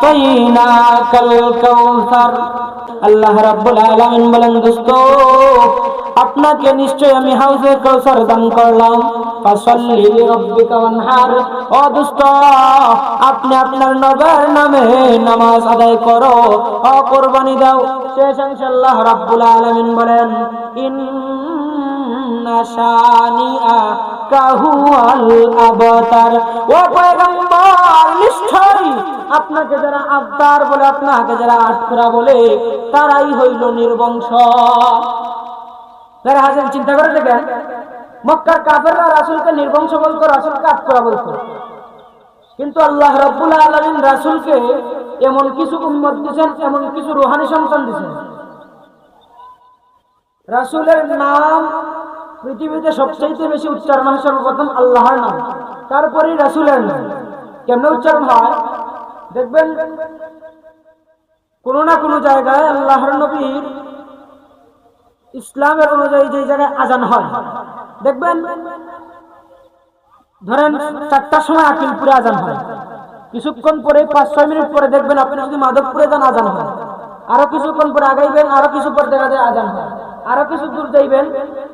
আতাইনাকাল কাউসার। আল্লাহ রাব্বুল আলামিন বলেন, দোস্ত আপনাকে নিশ্চয় আমি হাউজে কাউসার দান করলাম। ফাসাল্লি লিরাব্বিকা ওয়ানহার, ও দোস্ত আপনি আপনার নবীর নামে নামাজ আদায় করো, ও কুরবানি দাও। শেষ অংশে আল্লাহ রাব্বুল আলামিন বলেন, ইন্না শানিআকা হুয়াল আবতার। ও পয়গম্বর, নিশ্চয় আপনাকে যারা আবতার বলে, আপনাকে যারা আটকরা বলে, তারাই হইল নির্বংশ। যারা হাজার চিন্তা করে দেখেন, মক্কার কাফেররা রাসূলকে নির্বংশ বলতো, রাসূলকে আটকরা বলতো। কিন্তু আল্লাহ রাব্বুল আলামিন রাসূলকে এমন কিছু উম্মত দিয়েছেন, এমন কিছু রূহানি সন্তান দিয়েছেন। রাসূলের নাম পৃথিবীতে সবচেয়ে বেশি উচ্চারণ হয় সর্বপ্রথম আল্লাহর নাম, তারপরেই রাসূলের নাম। কেমনে উচ্চারণ হয় দেখবেন, কোনো না কোনো জায়গায় আল্লাহর নবীর ইসলামের অনুযায়ী যে জায়গায় আজান হয়, দেখবেন ধরেন 4টার সময় আকিলপুরে আজান হয়, কিছুক্ষণ পরে 5-6 মিনিট পরে দেখবেন আপনি যদি মাধবপুরে যান আজান হয়, আরো কিছুক্ষণ পরে আগাইবেন, আরো কিছু পর দেখা যায় আজান হয়, আরো কিছু দূর যাইবেন,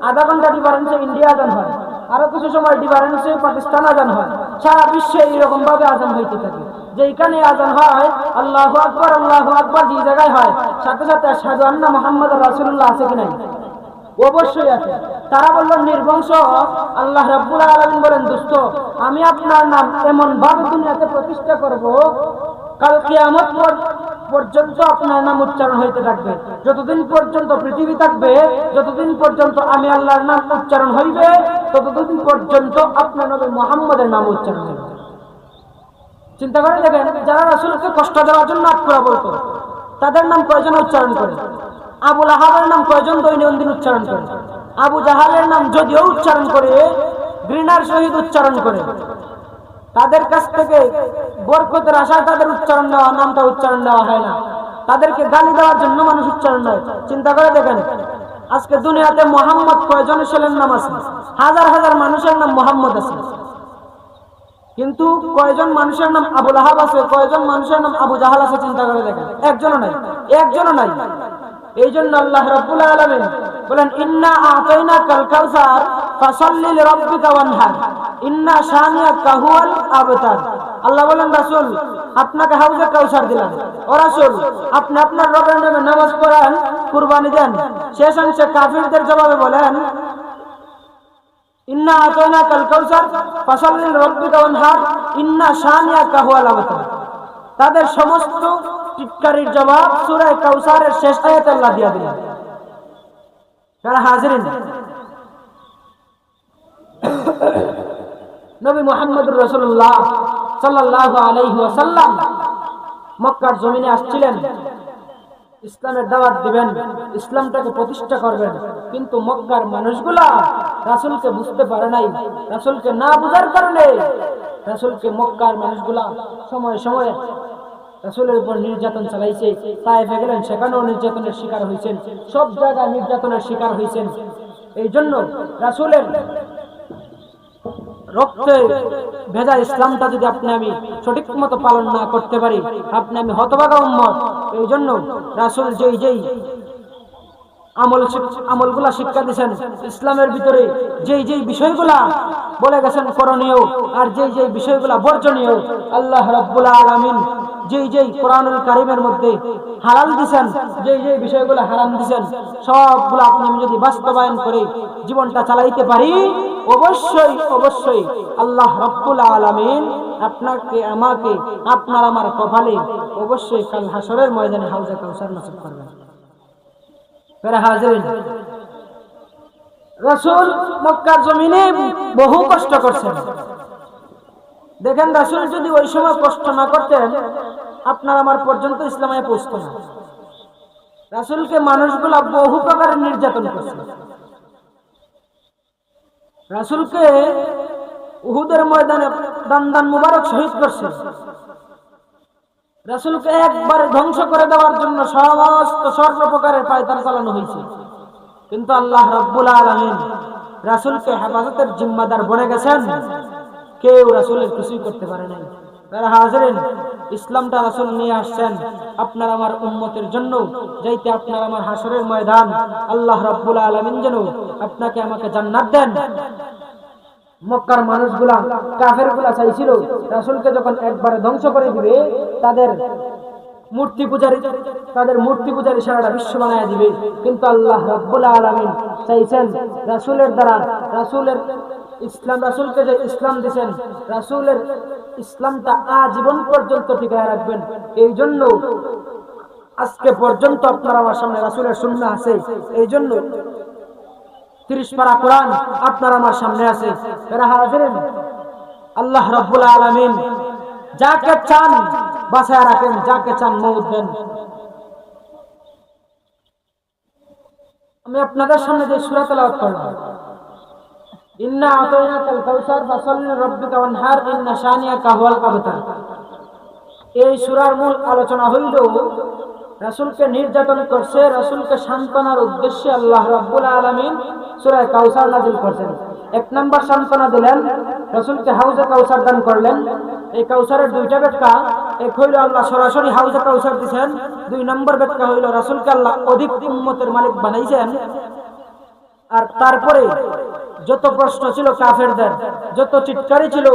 আধা ঘন্টা ডিফারেন্সে ইন্ডিয়া আজান হয়, আরো কিছু সময় ডিফারেন্সে পাকিস্তান আজান হয়। সারা বিশ্বে এইরকম ভাবে আজান হইতে থাকে। যেখানে আজান হয় আল্লাহু আকবার, আল্লাহু আকবার যে জায়গায় হয়, সাথে সাথে আশহাদু আন্না মুহাম্মাদুর রাসূলুল্লাহ আছে কি নাই? অবশ্যই আছে। তারা বললেন নির্বংশ। আল্লাহ রাব্বুল আলামিন বলেন, দোস্ত আমি আপনার নাম এমন ভাবে দুনিয়াতে প্রতিষ্ঠা করব, কাল কিয়ামত পর্যন্ত আপনার নাম উচ্চারণ হইতে থাকবে। যতদিন পর্যন্ত পৃথিবী থাকবে, যতদিন পর্যন্ত আমি আল্লাহর নাম উচ্চারণ হইবে, ততদিন পর্যন্ত আপনার নবী মুহাম্মদের নাম উচ্চারণ হইবে। চিন্তা করে দেখেন, যারা রাসূলকে কষ্ট দেওয়ার জন্য আটকরা বলতো, তাদের নাম কয়জন উচ্চারণ করে? আবু লাহাবের নাম কয়জন দৈনন্দিন উচ্চারণ করে? আবু জাহালের নাম যদিও উচ্চারণ করে, ঘৃণার সহিত উচ্চারণ করে। তাদের কাছ থেকে বরকতের আশায় তাদের উচ্চারণ নেওয়া, নামটা উচ্চারণ নেওয়া হয় না। তাদেরকে গালি দেওয়ার জন্য মানুষ উচ্চারণ নেয়। চিন্তা করে দেখেন, আজকে দুনিয়াতে মোহাম্মদ কয়জনের ছেলের নাম আছে? হাজার হাজার মানুষের নাম মোহাম্মদ আছে, কিন্তু কয়জন মানুষের নাম আবু লাহাব আছে, কয়জন মানুষের নাম আবু জাহাল আছে? চিন্তা করে দেখেন, একজনও নাই, একজনও নাই। এই জন্য আল্লাহ রাব্বুল আলামিন বলেন, ইন্না আতাইনাকাল কাউসার ফাসাল্লি লিরাব্বিকা ওয়ানহার, ইন্না শানিআকা হুয়াল আবতার। আল্লাহ বলেন, রাসূল আপনাকে হাউজে কাউসার দিলাম। ও রাসূল আপনি আপনার রবের নামে নামাজ পড়েন, কুরবানি দেন। শেষ অংশে কাফিরদের জবাবে বলেন, ইন্না আতাইনাকাল কাউসার ফাসাল্লি লিরাব্বিকা ওয়ানহার, ইন্না শানিআকা হুয়াল আবতার। তাদের সমস্ত চিৎকারের জবাব সূরা কাউসারের শেষ আয়াতে আল্লাহ দিয়া দিলেন। যারা হাজিরিন, নবী মুহাম্মদুর রাসূলুল্লাহ সাল্লাল্লাহু আলাইহি ওয়াসাল্লাম মক্কার জমিনে আসছিলেন, ইসলামের দাওয়াত দিবেন, ইসলামটাকে প্রতিষ্ঠা করবেন। কিন্তু মক্কার মানুষগুলা রাসূলকে বুঝতে পারে নাই। রাসূলকে না বুঝার কারণে রাসূলকে মক্কার মানুষগুলা সময় সময় রাসূলের উপর নির্যাতন চালাইছে। তায়েফে গেলেন, সেখানেও নির্যাতনের শিকার হয়েছেন, সব জায়গায় নির্যাতনের শিকার হয়েছেন। এই জন্য রাসূলের রক্তে ভেজা ইসলামটা যদি আপনি আমি সঠিক মতো পালন না করতে পারি, আপনি আমি হতভাগা উম্মত। এই জন্য রাসূল যেই আমলগুলা শিক্ষা দিয়েছেন, ইসলামের ভিতরে যেই বিষয়গুলা বলে গেছেন করণীয়, আর যেই বিষয়গুলা বর্জনীয়, আল্লাহ রাব্বুল আলামিন যেই কোরআনুল কারীমের মধ্যে হালাল দিয়েছেন, যেই বিষয়গুলো হারাম দিয়েছেন, সবগুলো আপনি আমি যদি বাস্তবায়ন করে জীবনটা চালাইতে পারি, অবশ্যই অবশ্যই আল্লাহ রাব্বুল আলামিন আপনাকে আমাকে আপনার আমার কপালে অবশ্যই কাল হাসরের ময়দানে হাউজে কাউসার নসিব করবেন। প্রিয় হাজিরিন, রাসূল মক্কার জমিনে বহু কষ্ট করছেন। দেখেন, রাসূল যদি ওই সময় কষ্ট না করতেন, আপনার আমার পর্যন্ত ইসলামে পৌঁছতো না। রাসূলকে মানুষগুলা বহু প্রকারের নির্যাতন করছে। রাসূলকে উহুদের ময়দানে দান মুবারক শহীদ করছে। রাসূলকে একবারে ধ্বংস করে দেওয়ার জন্য সমস্ত সর্ব প্রকারের পায়তারা চালানো হয়েছে। কিন্তু আল্লাহ রাব্বুল আলামিন রাসূলকে হেফাজতের জিম্মাদার বনে গেছেন, কেউ রাসূলের কিছুই করতে পারে নাই। যারা হাজিরিন, ইসলামটা রাসূল নিয়ে আসছেন আপনার আমার উম্মতের জন্য, যাইতে আপনার আমার হাসরের ময়দান আল্লাহ রাব্বুল আলামিন যেন আপনাকে আমাকে জান্নাত দেন। মক্কার মানুষগুলা কাফেরগুলা চাইছিল রাসূলকে যখন একবারে ধ্বংস করে দিবে, তাদের মূর্তি পূজারী সারা বিশ্ব বানায় দিবে, কিন্তু আল্লাহ রাব্বুল আলামিন চাইছেন রাসূলের দ্বারা, রাসূলকে যে ইসলাম দিয়েছেন, রাসূলের ইসলামটা আজীবন পর্যন্ত টিকায় রাখবেন। এই জন্য আজকে পর্যন্ত আপনার আমার সামনে রাসূলের সুন্নাহ আছে। এই জন্য 30 পারা কোরআন আপনার আমার সামনে আছে। যারা হাজিরিন, আল্লাহ রাব্বুল আলামিন যাকে চান বাঁচায় রাখেন, যাকে চান মওত দেন। আমি আপনাদের সামনে যে সূরা তেলাওয়াত করলাম, ইন্না আতাইনাকাল কাউসার ফাসাল্লি লিরাব্বিকা ওয়ানহার ইন্না শানিয়াকা হুয়াল আবতার। এই সূরার মূল আলোচনা হইল রাসূলকে নির্যাতন করছে, রাসূলকে সান্ত্বনার উদ্দেশ্যে আল্লাহ রাব্বুল আলামিন সূরা কাউসার নাযিল করেছেন। এক নাম্বার সান্ত্বনা দিলেন, রাসূলকে হাউজে কাউসার দান করলেন। এই কাউসারের দুইটা ব্যাখ্যা, এক হইল আল্লাহ সরাসরি হাউজে কাউসার দিয়েছেন, দুই নম্বর ব্যাখ্যা হইল রাসূলকে আল্লাহ অধিক উম্মতের মালিক বানাইছেন। আর তারপরে যত প্রশ্ন ছিল কাফেরদের, যত চিৎকারি ছিল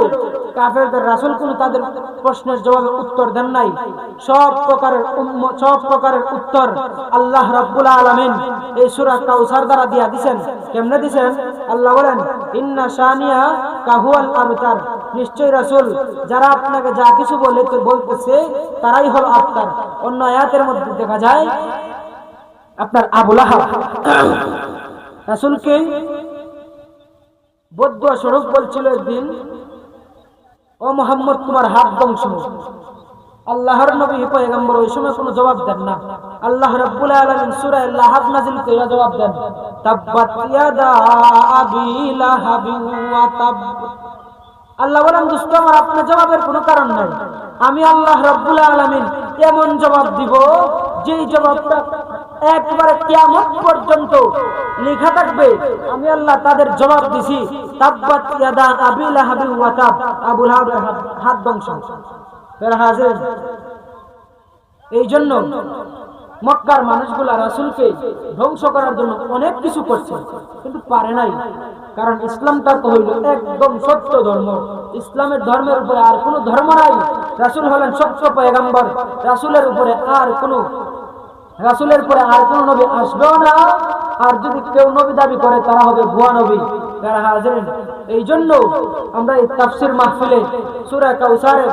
কাফেরদের, রাসূল কোনো তাদের প্রশ্নের জবাবে উত্তর দেন নাই। সব প্রকারের উত্তর আল্লাহ রাব্বুল আলামিন এই সূরা কাউসার দ্বারা দিয়া দিবেন। কেমনে দিবেন? আল্লাহ বলেন, ইন্না শানিয়া কাহুয়াল আবতার, নিশ্চয় রাসূল যারা আপনাকে যা কিছু বলতেছে তারাই হলো আবতার। অন্য আয়াতের মধ্যে দেখা যায় আপনার আবু লাহাব রাসূলকে বদদুয়া স্বরূপ বলছিল একদিন, ও মুহাম্মদ তোমার হাত ধ্বংস হোক। আল্লাহর নবী পয়গম্বর ওই সময় কোনো জবাব দেন না। আল্লাহ রাব্বুল আলামিন সূরা লাহাব নাযিল করে জবাব দেন, তাব্বাত ইয়াদা আবি লাহাবি ওয়া তাব। আল্লাহ বলেন, দোস্ত আমার আপনার জবাবের কোনো কারণ নাই। আমি আল্লাহ রাব্বুল আলামিন এমন জবাব দিব যেই জবাবটা একবারে কিয়ামত পর্যন্ত লেখা থাকবে। আমি আল্লাহ তাদের জবাব দিছি, তাব্বাত ইয়াদা আবি লাহাবি ওয়া তাব, আবু লাহাবের হাত ধ্বংস। হাজির, এই জন্য মক্কার মানুষগুলা রাসূলকে ধ্বংস করার জন্য অনেক কিছু করছে, কিন্তু পারে নাই। কারণ ইসলামটা তো হইল একদম সত্য ধর্ম। ইসলামের ধর্মের উপরে আর কোনো ধর্ম নাই। রাসূল হলেন সত্য পয়গম্বর। রাসূলের পরে আর কোনো নবী আসবেও না। আর যদি কেউ নবী দাবি করে তারা হবে ভুয়া নবী। তারা হাজির, এই জন্য আমরা এই তাফসীর মাহফিলে সূরা কাউসারের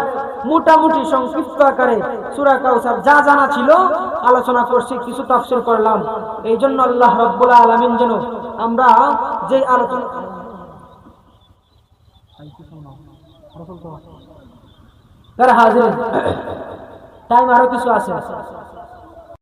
মোটামুটি সংক্ষিপ্ত আকারে সূরা কাউসার যা জানা ছিল আলোচনা করছি, কিছু তাফসীর করলাম। এই জন্য আল্লাহ রাব্বুল আলামিন যেন আমরা যে আলোচনা তারা হাজির, টাইম আরো কিছু আছে।